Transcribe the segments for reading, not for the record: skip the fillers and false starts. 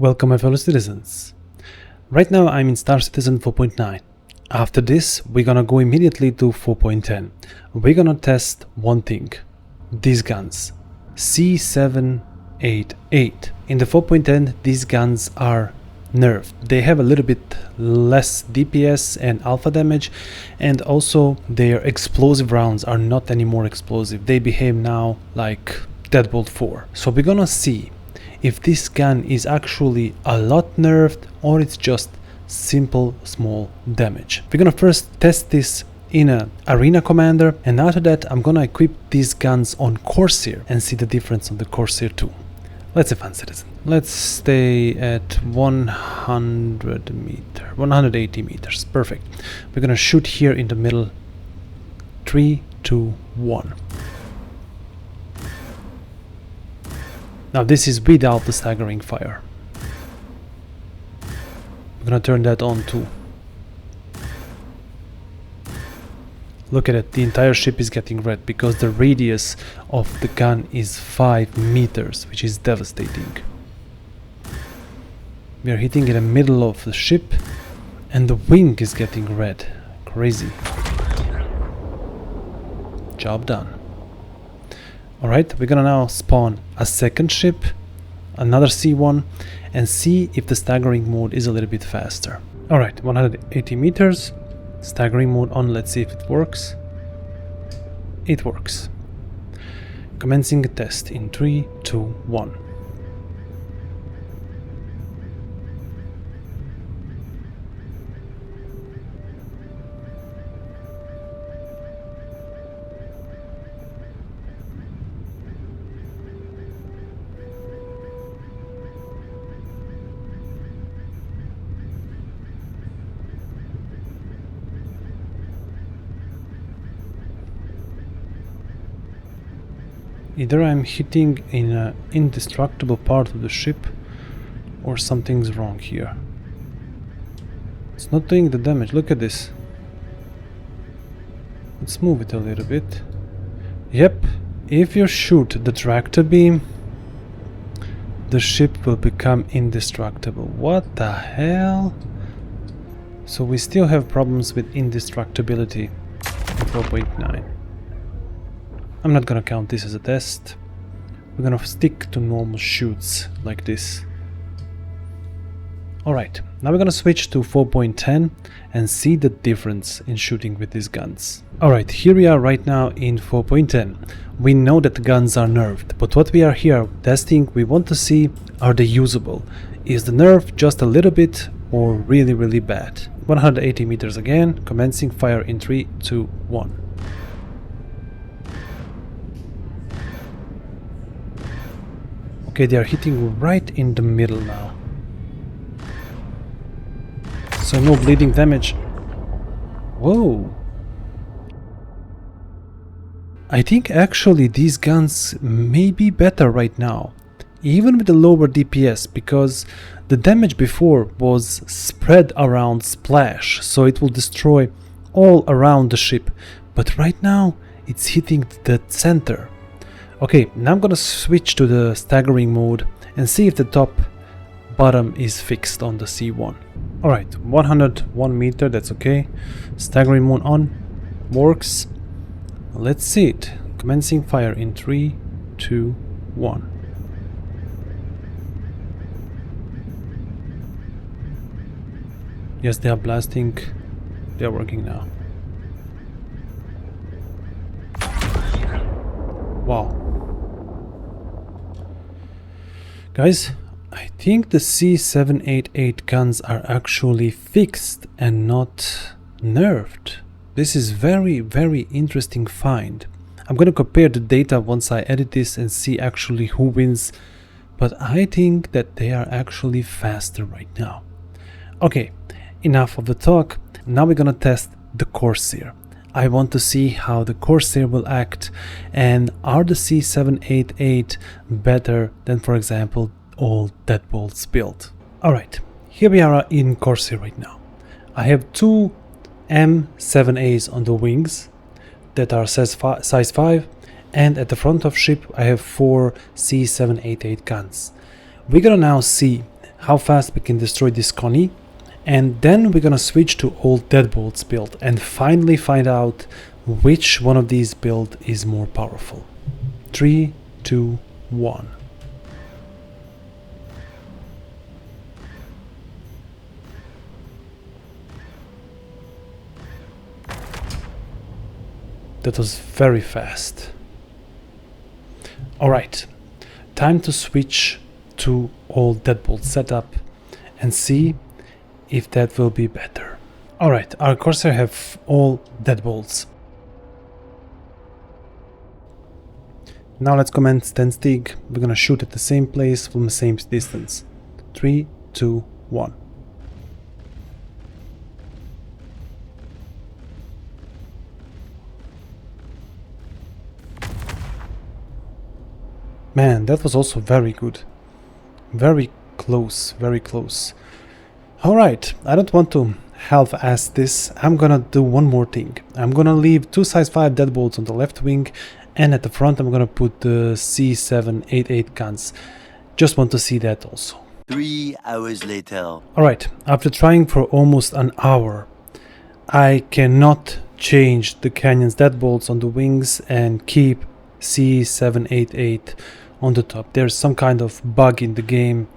Welcome my fellow citizens. Right now I'm in Star Citizen 4.9. After this we're gonna go immediately to 4.10. We're gonna test one thing. These guns. C-788. In the 4.10 these guns are nerfed. They have a little bit less DPS and alpha damage, and also their explosive rounds are not anymore explosive. They behave now like Deadbolt 4. So we're gonna see if this gun is actually a lot nerfed or it's just simple small damage. We're gonna first test this in a arena commander, and after that I'm gonna equip these guns on Corsair and see the difference on the Corsair too. Let's have fun, citizen. Let's stay at 180 meters. Perfect. We're gonna shoot here in the middle. 3, 2, 1. Now this is without the staggering fire. We're gonna turn that on too. Look at it, the entire ship is getting red because the radius of the gun is 5 meters, which is devastating. We are hitting in the middle of the ship and the wing is getting red. Crazy. Job done. Alright, we're gonna now spawn a second ship, another C1, and see if the staggering mode is a little bit faster. Alright, 180 meters, staggering mode on, let's see if it works. It works. Commencing a test in 3, 2, 1. Either I'm hitting in an indestructible part of the ship or something's wrong here. It's not doing the damage. Look at this. Let's move it a little bit. Yep, if you shoot the tractor beam, the ship will become indestructible. What the hell? So we still have problems with indestructibility in 4.9. I'm not gonna count this as a test. We're gonna stick to normal shoots like this. Alright, now we're gonna switch to 4.10 and see the difference in shooting with these guns. Alright, here we are right now in 4.10. We know that the guns are nerfed, but what we are here testing, we want to see, are they usable? Is the nerf just a little bit or really bad? 180 meters again, commencing fire in 3, 2, 1. Okay, they are hitting right in the middle now. So no bleeding damage. Whoa. I think actually these guns may be better right now, even with the lower DPS, because the damage before was spread around splash, so it will destroy all around the ship. But right now it's hitting the center. Okay, now I'm gonna switch to the staggering mode and see if the bottom is fixed on the C1. Alright, 101 meter, that's okay. Staggering mode on, works. Let's see it. Commencing fire in 3, 2, 1. Yes, they are blasting. They are working now. Wow. Guys, I think the C-788 guns are actually fixed and not nerfed. This is very interesting find. I'm gonna compare the data once I edit this and see actually who wins, but I think that they are actually faster right now. Okay, enough of the talk. Now we're gonna test the Corsair. I want to see how the Corsair will act, and are the C-788 better than, for example, all Deadbolts built. Alright, here we are in Corsair right now. I have 2 M7As on the wings that are size 5, and at the front of ship I have 4 C-788 guns. We're gonna now see how fast we can destroy this Connie, and then we're gonna switch to old Deadbolt's build and finally find out which one of these build is more powerful. 3, 2, 1. That was very fast. Alright, time to switch to old Deadbolt setup and see if that will be better. Alright, our Corsair have all Deadbolts. Now let's command stand stick. We're gonna shoot at the same place from the same distance. 3, 2, 1. Man, that was also very good. Very close, very close. Alright, I don't want to half-ass this. I'm gonna do one more thing. I'm gonna leave 2 size 5 Deadbolts on the left wing, and at the front I'm gonna put the C-788 guns. Just want to see that also. 3 hours later. Alright, after trying for almost an hour, I cannot change the Canyon's Deadbolts on the wings and keep C-788 on the top. There's some kind of bug in the game.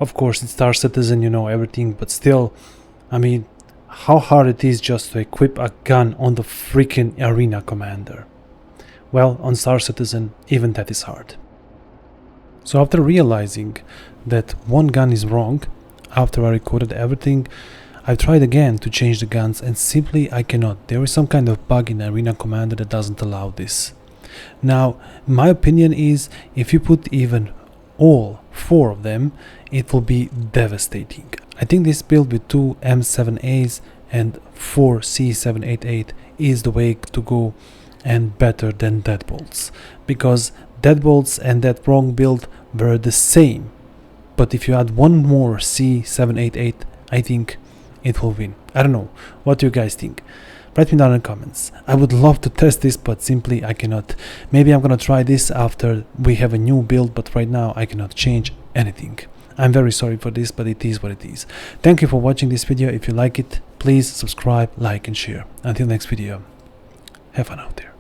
Of course, it's Star Citizen, you know everything, but still, I mean, how hard it is just to equip a gun on the freaking arena commander. Well, on Star Citizen, even that is hard. So after realizing that one gun is wrong, after I recorded everything, I tried again to change the guns and simply I cannot. There is some kind of bug in Arena Commander that doesn't allow this. Now, my opinion is, if you put even all 4 of them, it will be devastating. I think this build with 2 M7As and 4 C-788 is the way to go, and better than Deadbolts, because Deadbolts and that wrong build were the same. But if you add one more C-788, I think it will win. I don't know. What do you guys think? Write me down in the comments. I would love to test this, but simply I cannot. Maybe I'm gonna try this after we have a new build, but right now I cannot change anything. I'm very sorry for this, but it is what it is. Thank you for watching this video. If you like it, please subscribe, like and share. Until next video, have fun out there.